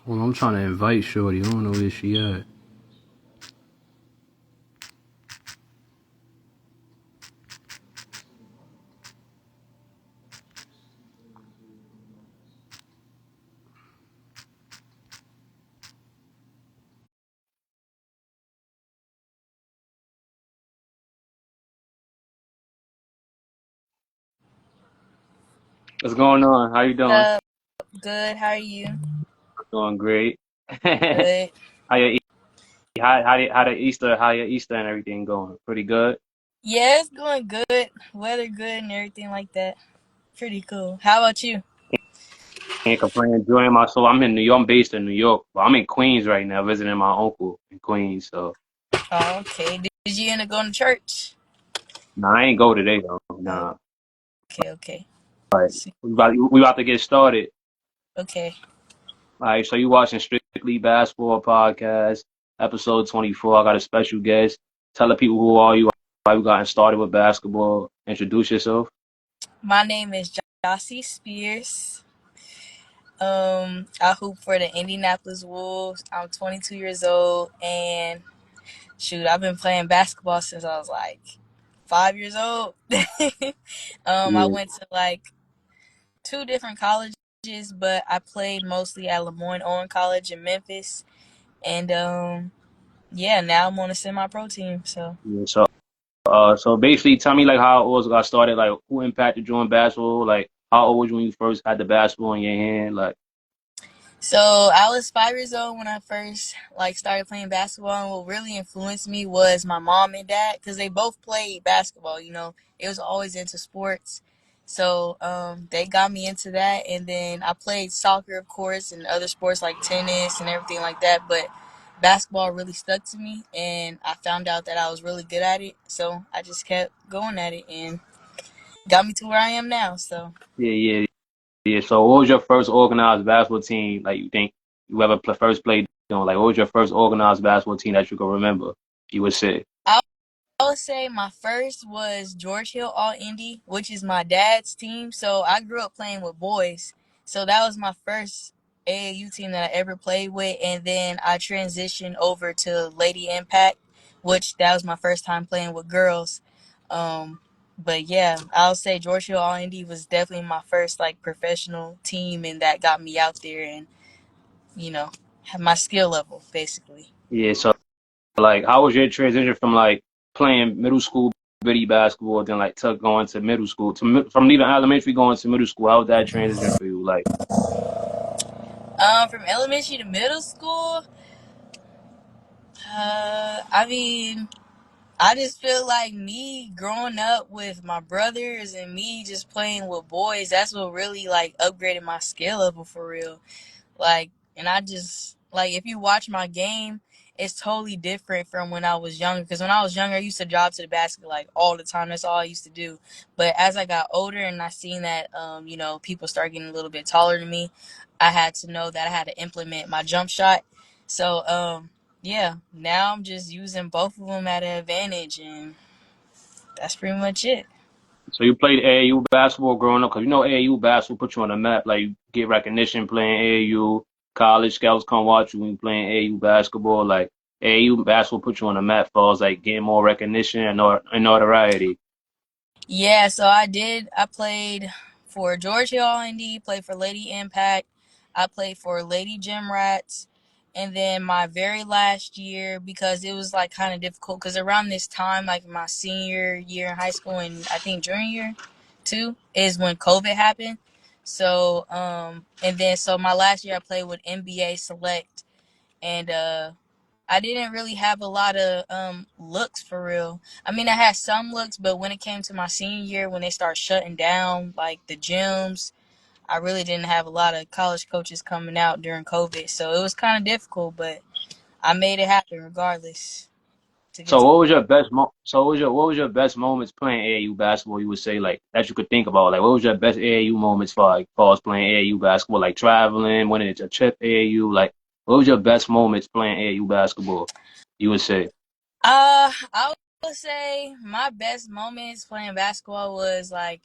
Well, I'm trying to invite Shorty. I don't know where she at. What's going on? How you doing? Up, good. How are you? Doing great. how Good. your how your Easter and everything going? Pretty good. Yeah, it's going good. Weather good and everything like that. Pretty cool. How about you? Can't complain. Enjoying my soul. I'm in New York. I'm based in New York, but I'm in Queens right now, visiting my uncle in Queens. So Oh, okay. Did you end up going to church? nah, I ain't go today though. Oh, Nah. okay, okay. But See- we about to get started. Okay. All right. So you watching Strictly Basketball podcast, episode 24. I got a special guest. Tell the people who are you, how you gotten started with basketball. Introduce yourself. My name is Jossy Spears. I hoop for the Indianapolis Wolves. I'm 22 years old, and shoot, I've been playing basketball since I was like 5 years old. I Yeah. went to like two different colleges, but I played mostly at Lemoyne Owen College in Memphis. And yeah, now I'm on a semi-pro team. So Yeah. So basically, tell me like how it was got started. Like, who impacted you in basketball? Like, how old was you when you first had the basketball in your hand? Like, So I was 5 years old when I first like started playing basketball, and what really influenced me was my mom and dad because they both played basketball. It was always into sports, so they got me into that, and then I played soccer, of course, and other sports like tennis and everything like that. But basketball really stuck to me, and I found out that I was really good at it, so I just kept going at it, and got me to where I am now. So. yeah, yeah, yeah. So, what was your first organized basketball team? Like, you think you ever first played on? Like, what was your first organized basketball team that you can remember? You would say. I would say my first was George Hill All Indy, which is my dad's team. So I grew up playing with boys. So that was my first AAU team that I ever played with. And then I transitioned over to Lady Impact, which that was my first time playing with girls. But yeah, I'll say George Hill All Indy was definitely my first like professional team, and that got me out there and, you know, have my skill level basically. Yeah. So, like, how was your transition from like playing middle school bitty basketball, then like to going to middle school from leaving elementary going to middle school? How was that transition for you? Like, From elementary to middle school, I mean, I just feel like me growing up with my brothers and me just playing with boys, that's what really like upgraded my skill level for real. Like, and I just like if you watch my game, it's totally different from when I was younger. Because when I was younger, I used to drive to the basket like all the time. That's all I used to do. But as I got older and I seen that, people start getting a little bit taller than me, I had to know that I had to implement my jump shot. So, yeah, now I'm just using both of them at an advantage, and that's pretty much it. so you played AAU basketball growing up, because you know AAU basketball put you on the map. Like, you get recognition playing AAU. College scouts come watch you when you playing AAU basketball. Like, AAU basketball put you on the map as far as like getting more recognition and notoriety. Yeah, so I did. I played for George Hill Indy, played for Lady Impact. I played for Lady Gym Rats. And then my very last year, because it was like kind of difficult, because around this time, like my senior year in high school and I think junior year too, is when COVID happened. So, and then so my last year I played with NBA Select, and I didn't really have a lot of looks for real. I mean, I had some looks, but when it came to my senior year, when they start shutting down like the gyms, I really didn't have a lot of college coaches coming out during COVID, so it was kind of difficult. But I made it happen regardless to get So to. what was your best moments playing AAU basketball? You would say like that you could think about. Like, what was your best AAU moments for like far as playing AAU basketball? Like traveling, winning a trip AAU. Like, what was your best moments playing AAU basketball? You would say. I would say my best moments playing basketball was like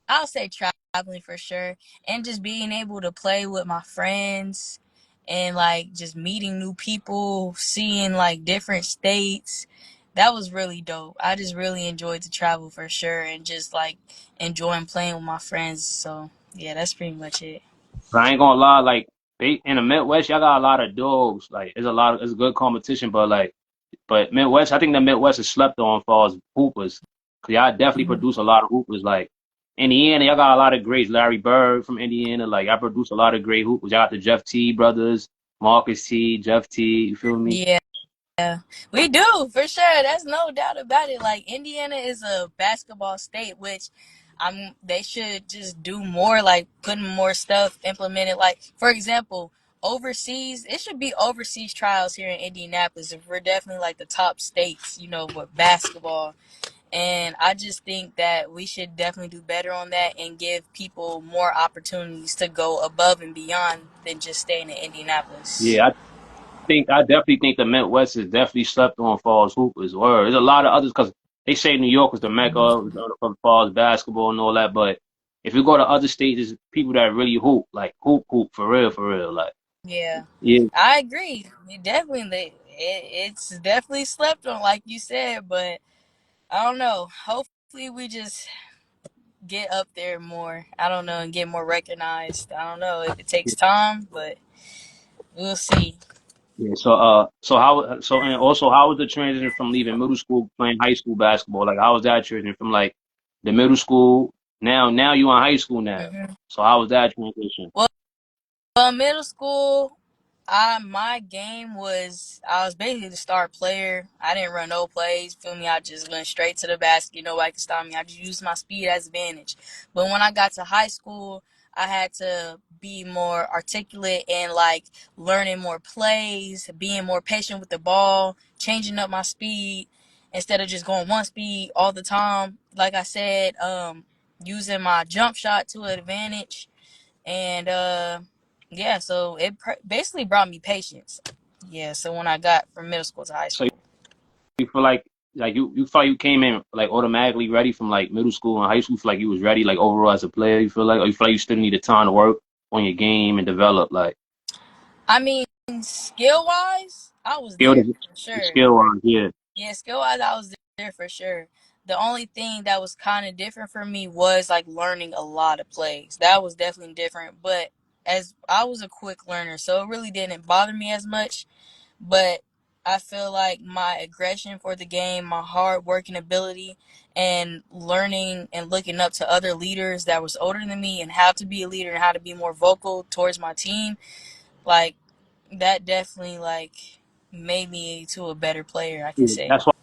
I'll say traveling for sure, and just being able to play with my friends and like just meeting new people, seeing like different states. That was really dope. I just really enjoyed the travel for sure, and just like enjoying playing with my friends. So yeah, that's pretty much it. But I ain't gonna lie, like they in the Midwest, y'all got a lot of dogs. Like it's good competition, but Midwest, I think the Midwest is slept on for us hoopers. Cause y'all definitely Mhm. produce a lot of hoopers. Like Indiana, y'all got a lot of greats. Larry Bird from Indiana, like y'all produce a lot of great hoopers. Y'all got the Jeff T brothers, Marcus T, Jeff T. You feel me? Yeah. Yeah, we do for sure. That's no doubt about it. Like Indiana is a basketball state, which they should just do more, like putting more stuff implemented. Like for example, overseas, it should be overseas trials here in Indianapolis. If we're definitely like the top states, with basketball. And I just think that we should definitely do better on that and give people more opportunities to go above and beyond than just staying in Indianapolis. Yeah, I definitely think the Midwest is definitely slept on falls hoopers. Or there's a lot of others because they say New York is the mecca of falls basketball and all that. But if you go to other states, there's people that really hoop, like hoop for real, for real. Like Yeah, yeah, I agree. It's definitely slept on, like you said, but I don't know. Hopefully, we just get up there more. I don't know, and get more recognized. I don't know if it takes time, but we'll see. yeah. And also how was the transition from leaving middle school playing high school basketball? Like how was that transition from like the middle school now you in high school now? hmm So how was that transition? Well, middle school, my game was I was basically the star player. I didn't run no plays. Feel me? I just went straight to the basket. Nobody could stop me. I just used my speed as advantage. But when I got to high school, I had to be more articulate and like learning more plays, being more patient with the ball, changing up my speed instead of just going one speed all the time. Like I said, using my jump shot to an advantage and yeah, so it basically brought me patience. Yeah, so when I got from middle school to high So school. you feel like you feel like you came in like automatically ready from like middle school and high school. You feel like you was ready like overall as a player. You feel like or you feel like you still needed time to work on your game and develop like I mean, skill wise, I was skill there for sure. skill wise. Yeah, Yeah, skill wise, I was there for sure. The only thing that was kind of different for me was like learning a lot of plays. That was definitely different. But as I was a quick learner, so it really didn't bother me as much. But I feel like my aggression for the game, my hard working ability, and learning and looking up to other leaders that was older than me and how to be a leader and how to be more vocal towards my team, like that definitely like made me to a better player, I can yeah. say. That's why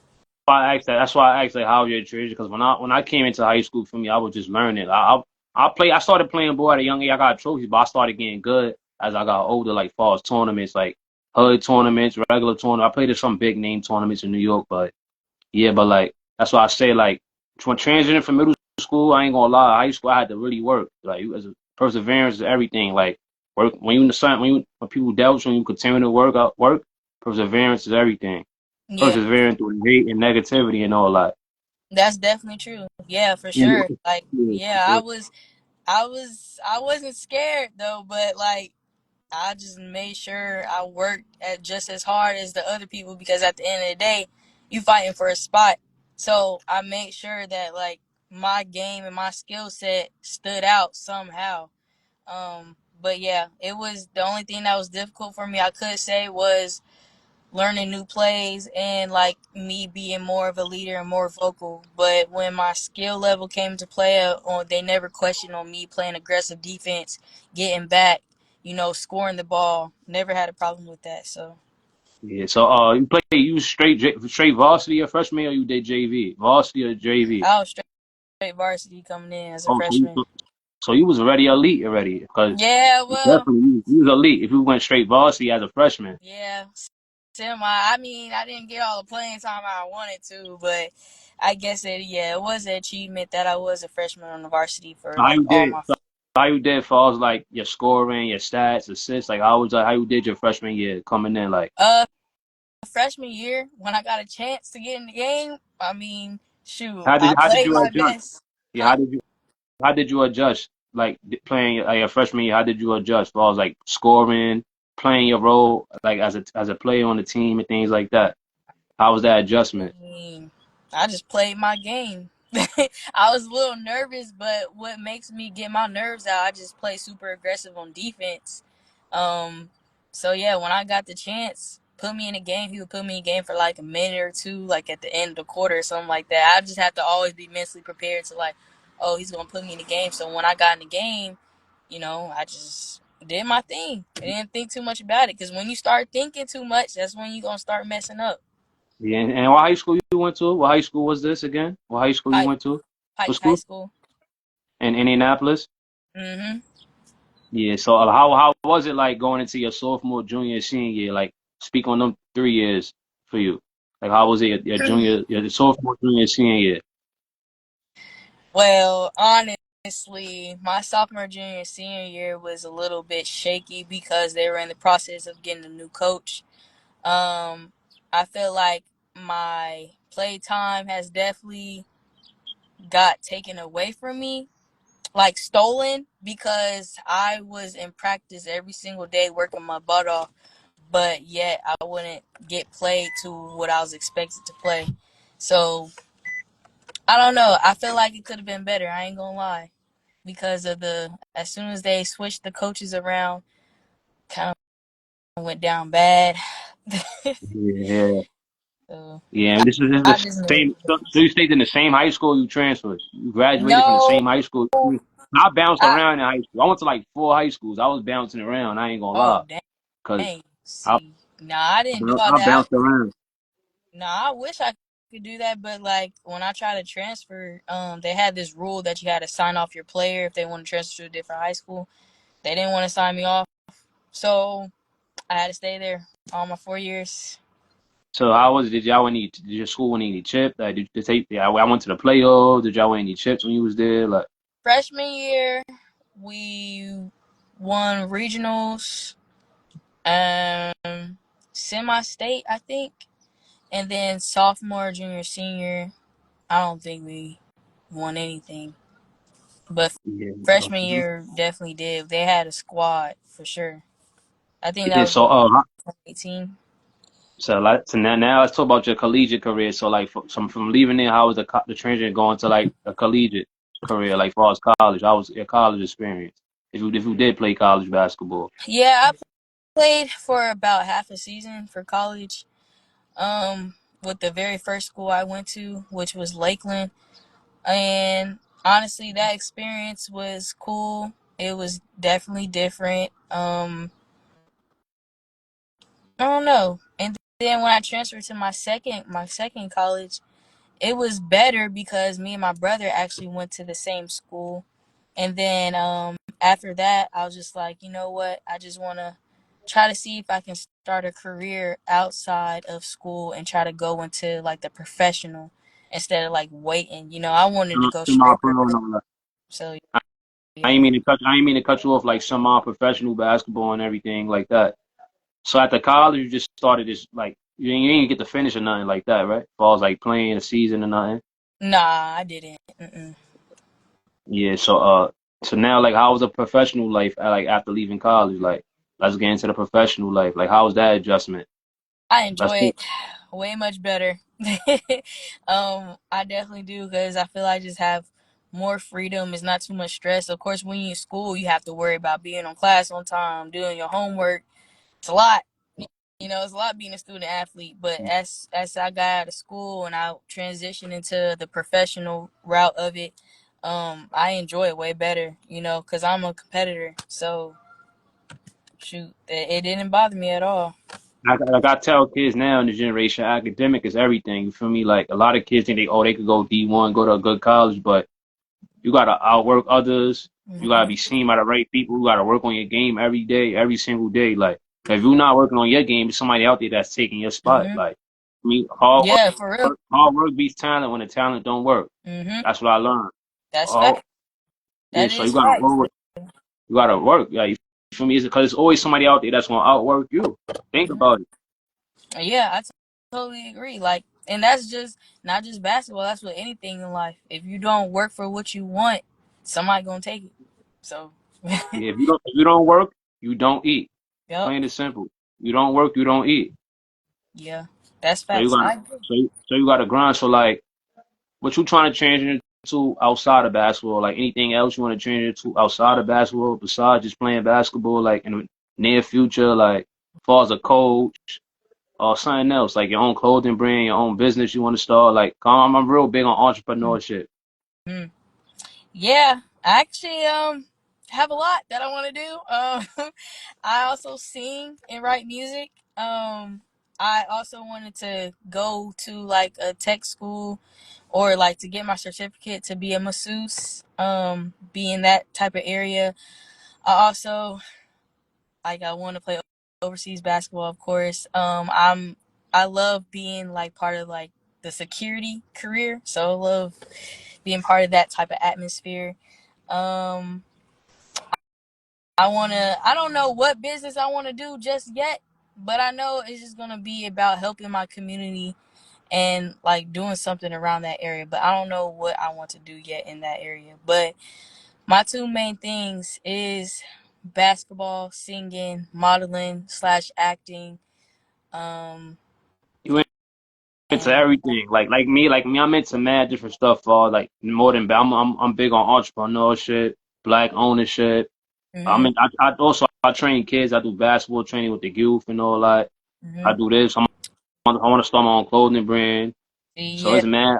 I asked that. That's why I asked like how was your transition because when I came into high school for me, I was just learning. I started playing ball at a young age. I got trophies, but I started getting good as I got older, like falls tournaments, like hood tournaments, regular tournaments. I played at some big name tournaments in New York, but yeah, but like that's why I say like when transitioning from middle school, I ain't gonna lie, high school I had to really work. Like as a perseverance is everything. Like work when you in the sun when people doubt you, when you continue to work, perseverance is everything. Yeah, Persevering through hate and negativity and all that. that's definitely true. Yeah, for And sure. Like, yeah, yeah, yeah, I wasn't scared though, but like I just made sure I worked at just as hard as the other people because at the end of the day, you fighting for a spot. So I made sure that like my game and my skill set stood out somehow. But yeah, it was the only thing that was difficult for me. I could say was learning new plays and like me being more of a leader and more vocal. But when my skill level came to play, on they never questioned on me playing aggressive defense, getting back, scoring the ball. Never had a problem with that. So yeah. So you straight varsity or freshman or you did JV? Varsity or JV? I was straight varsity coming in as a Oh, freshman. so you was already elite already because Yeah, well, definitely you was elite if you went straight varsity as a freshman. yeah, semi. I mean, I didn't get all the playing time I wanted to, but I guess it was an achievement that I was a freshman on the varsity for So how like you all did? my. So how you did for us like your scoring, your stats, assists? Like how you did your freshman year coming in? Like Uh, Freshman year when I got a chance to get in the game, I mean, shoot, how did I how did played you my adjust? best. Yeah, Huh? how did you adjust? Like playing your freshman year, how did you adjust? For us like scoring. playing your role like as a player on the team and things like that? How was that adjustment? mean, I just played my game. I was a little nervous, but what makes me get my nerves out, I just play super aggressive on defense. Um, so yeah, when I got the chance, put me in a game, he would put me in a game for like a minute or two, like at the end of the quarter or something like that. I just have to always be mentally prepared to like, oh, he's gonna put me in the game. So when I got in the game, I just did my thing. I didn't think too much about it because when you start thinking too much, that's when you're gonna start messing up. Yeah, and what high school you went to? What high school was this again? What high school you Pike, went to? What Pike High school? School. In Indianapolis? Mm-hmm. Yeah, so how was it like going into your sophomore, junior, senior year? Like speak on them 3 years for you. Like how was it your junior, your sophomore, junior, senior year? Well, honestly, my sophomore, junior, senior year was a little bit shaky because they were in the process of getting a new coach. I feel like my play time has definitely got taken away from me, like stolen, because I was in practice every single day working my butt off, but yet I wouldn't get played to what I was expected to play. So I don't know. I feel like it could have been better. I ain't gonna lie. Because of as soon as they switched the coaches around, kind of went down bad. Yeah, So yeah. This is I the just knew. same. So you stayed in the same high school you transferred. You graduated from the No, same high school. I bounced I around in high school. I went to like 4 high schools. I was bouncing around. I ain't gonna lie, oh cause dang. I See, nah, I didn't do all I that. bounced around. Nah, I wish I could do that, but like when I tried to transfer, they had this rule that you had to sign off your player if they want to transfer to a different high school. They didn't want to sign me off, so I had to stay there all my 4 years. So how was it? Did y'all win any? Did your school win any chip? Like, did they take? Yeah, I went to the playoffs. Did y'all win any chips when you was there? Like, Freshman year, we won regionals, semi-state, I think, and then sophomore, junior, senior, I don't think we won anything. But yeah. freshman year definitely did. They had a squad for sure. I think that Yeah. was So what 2018. so now let's talk about your collegiate career. So like from leaving there, how was the transition going to like a collegiate career? Like far as college, how was your college experience? If you did play college basketball. Yeah, I played for about half a season for college. With the very first school I went to, which was Lakeland. And honestly, that experience was cool. It was definitely different. I don't know. And then when I transferred to my second college, it was better because me and my brother actually went to the same school. And then after that, I was just like, you know what? I just want to try to see if I can start a career outside of school and try to go into like the professional instead of like waiting. I wanted to go straight pro. Semi-pro and all that. So I yeah. ain't mean to cut. I ain't mean to cut you off like semi-professional basketball and everything like that. So at the college, you just started this like you didn't get to finish or nothing like that, right? As far as like playing a season or nothing. Nah, I didn't. Mm-mm. Yeah. So now like how was the professional life like after leaving college? Like let's get into the professional life. Like how was that adjustment? I Let's enjoy think. it way much better. I definitely do because I feel I just have more freedom. It's not too much stress. Of course, when you're in school, you have to worry about being on class on time, doing your homework. It's a lot. It's a lot being a student athlete. But as I got out of school and I transitioned into the professional route of it, I enjoy it way better. Because I'm a competitor. So shoot, it didn't bother me at all. Like I tell kids now in the generation, academic is everything. You feel me? Like a lot of kids think they could go D1, go to a good college, but you gotta outwork others. You gotta Hmm. be seen by the right people. You gotta work on your game every day, every single day. Like if you're not working on your game, there's somebody out there that's taking your spot. Hmm. Like I mean, Yeah, for real. hard work beats talent when the talent don't work. Hmm. That's what I learned. That's Oh fact. yeah, That so you is gotta fact. work. You gotta work. Yeah, you feel me? Because there's always somebody out there that's gonna outwork you. Think Hmm. about it. Yeah, totally agree. Like, and that's just not just basketball. That's with anything in life. If you don't work for what you want, somebody gonna take it. So, Yeah, if you don't work, you don't eat. Yep. Plain and simple. You don't work, you don't eat. Yeah. That's So you facts. got I agree. so you got to grind. So like, what you trying to change it into outside of basketball? Like anything else you want to change it to outside of basketball besides just playing basketball? Like in the near future, like as far as a coach or something else, like your own clothing brand, your own business you want to start. Like I'm real big on entrepreneurship. Mhm. Yeah, I actually have a lot that I want to do. I also sing and write music. I also wanted to go to like a tech school or like to get my certificate to be a masseuse. Be in that type of area. I also like I want to play overseas basketball, of course. I love being like part of like the security career, so I love being part of that type of atmosphere. Um, I don't know what business I want to do just yet, but I know it's just gonna be about helping my community and like doing something around that area. But I don't know what I want to do yet in that area. But my two main things is basketball, singing, modeling slash acting, um, You into and everything. Like me, I'm into mad different stuff. Like more than I'm big on entrepreneurship, black ownership. mhm, I also I train kids. I do basketball training with the youth and all that. I mhm. do this. I want to start my own clothing brand. So Yeah. it's mad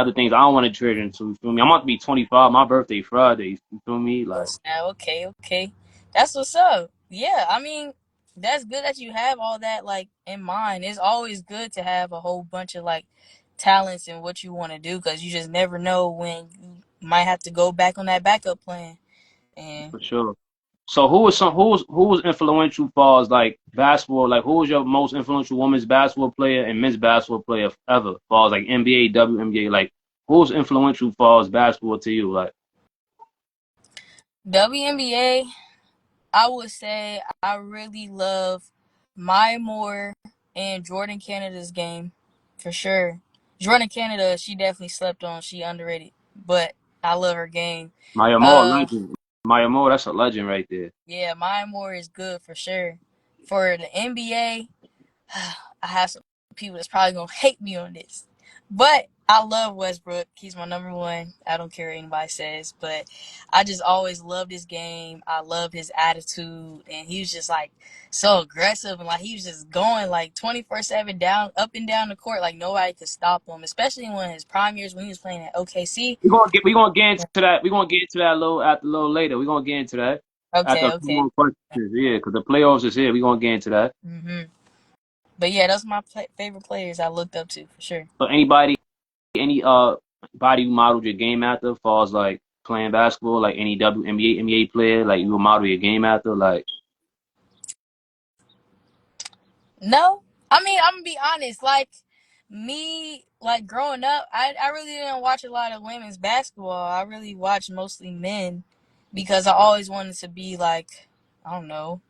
other things I don't want to trade into. You feel me? I'm about to be 25. My birthday Friday. You feel me? Like Okay, okay. That's what's up. Yeah, I mean, that's good that you have all that like in mind. It's always good to have a whole bunch of like talents in what you want to do because you just never know when you might have to go back on that backup plan. And for sure. So who was influential far as like basketball? Like who was your most influential women's basketball player and men's basketball player ever? Far as like NBA, WNBA, like who was influential far as basketball to you? Like WNBA, I would say I really love Maya Moore and Jordan Canada's game for sure. Jordan Canada, she definitely slept on. She underrated, but I love her game. Maya Moore, Uh, legend. Maya Moore, that's a legend right there. Yeah, Maya Moore is good for sure. For the NBA, I have some people that's probably gonna hate me on this, but I love Westbrook. He's my number one. I don't care what anybody says, but I just always loved his game. I love his attitude, and he was just like so aggressive and like he was just going like 24/7 down up and down the court like nobody could stop him. Especially when his prime years when he was playing at OKC. We gonna get into that. We gonna get into that a little later. We gonna get into that after Okay, a few okay. more questions. Yeah, because the playoffs is here. We gonna get into that. Mhm. But yeah, those are my favorite players I looked up to for sure. So any body you modeled your game after, as far as like playing basketball, like any WNBA NBA player, like you would model your game after, like No, I mean I'm gonna be honest. Like me, like growing up, I really didn't watch a lot of women's basketball. I really watched mostly men because I always wanted to be like I don't know.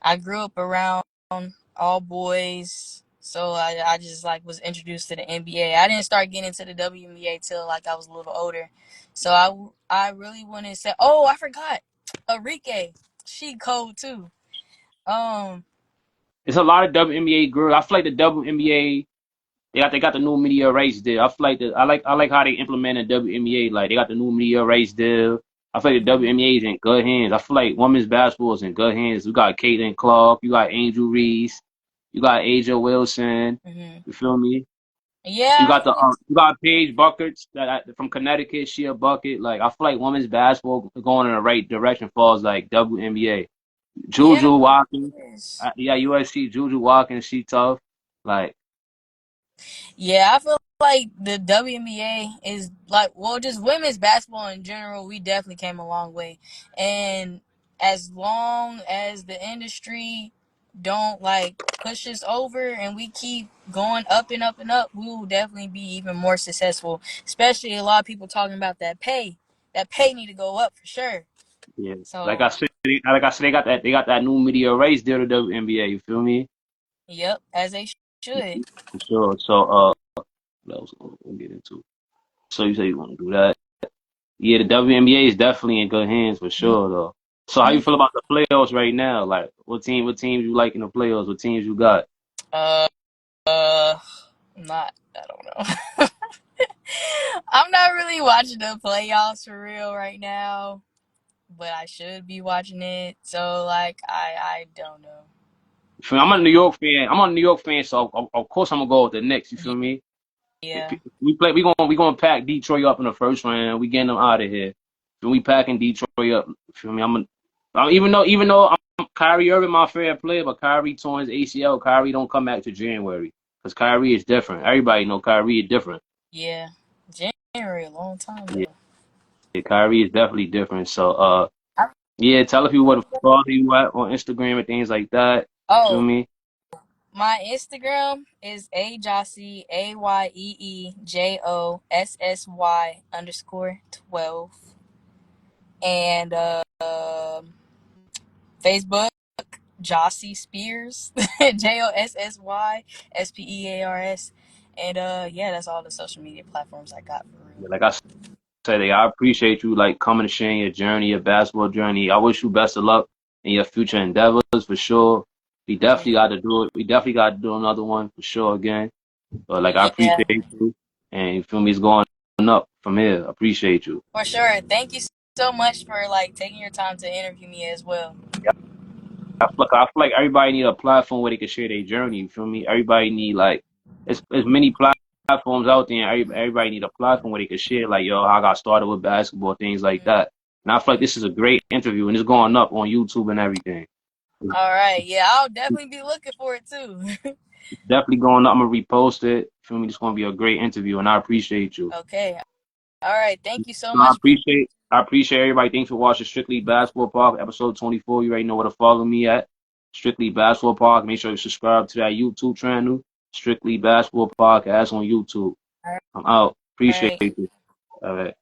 I grew up around all boys, so I just like was introduced to the NBA. I didn't start getting into the WNBA till like I was a little older. So I really wanted to say, oh, I forgot, Arike, she cold too. Um, it's a lot of WNBA girls. I feel like the WNBA they got the new media race deal. I like how they implemented WNBA. Like they got the new media race deal. I feel like the WNBA is in good hands. I feel like women's basketball is in good hands. You got Caitlin Clark, you got Angel Reese, you got Aja Wilson. mhm. You feel me? Yeah, I feel like You got Paige Buckets from Connecticut. She a bucket. Like I feel like women's basketball going in the right direction for us like WNBA. yeah, Juju Watkins, it is. yeah, USC. Juju Watkins, she tough. Like Yeah, I feel like the WNBA is like well, just women's basketball in general. We definitely came a long way, and as long as the industry don't like push us over and we keep going up and up and up, we will definitely be even more successful. Especially a lot of people talking about that pay. That pay need to go up for sure. yeah, So, like I said, they got that new media race deal to WNBA. You feel me? yep, as they should. For sure. So what else we'll get into? So you say you want to do that? Yeah, the WNBA is definitely in good hands for sure though. So how Hmm? you feel about the playoffs right now? Like what teams you like in the playoffs? What teams you got? Uh, uh, not. I don't know. I'm not really watching the playoffs for real right now, but I should be watching it. So like, I don't know. Feel me? I'm a New York fan. I'm a New York fan, so of course I'm gonna go with the Knicks. You feel me? Yeah, We play. We gonna pack Detroit up in the first round. We getting them out of here. So we packing Detroit up. You feel me? Even though Kyrie Irving my favorite player, but Kyrie torn his ACL. Kyrie don't come back to January because Kyrie is different. Everybody know Kyrie is different. yeah. January, a long time Yeah, though. Kyrie is definitely different. So I- yeah, tell people what to follow you at on Instagram and things like that. You feel Oh, me? my Instagram is a jossy AYEEJOSSY_12, and Facebook Jossy Spears JOSSYSPEARS, and yeah, that's all the social media platforms I got for real. Yeah, like I said, I appreciate you like coming and sharing your journey, your basketball journey. I wish you best of luck in your future endeavors for sure. We Thank definitely got to do it. We definitely got to do another one for sure again. But like I you. Yeah, appreciate you, and you feel me? It's going up from here. I appreciate you. for sure. Thank you so much for like taking your time to interview me as well. I feel like everybody need a platform where they can share their journey. You feel me? Everybody need like it's many platforms out there. And everybody need a platform where they can share like yo, how I got started with basketball, things like that. And I feel like this is a great interview, and it's going up on YouTube and everything. It's All right, yeah, I'll definitely be looking for it too. definitely going up. I'm gonna repost it. Feel me? It's gonna be a great interview, and I appreciate you. Okay, all right, thank you so So I much, bro. appreciate I appreciate everybody. Thanks for watching Strictly Basketball Park, episode 24. You already know where to follow me at. Strictly Basketball Park. Make sure you subscribe to that YouTube channel. Strictly Basketball Podcast on YouTube. All I'm out. Appreciate right. you. All right.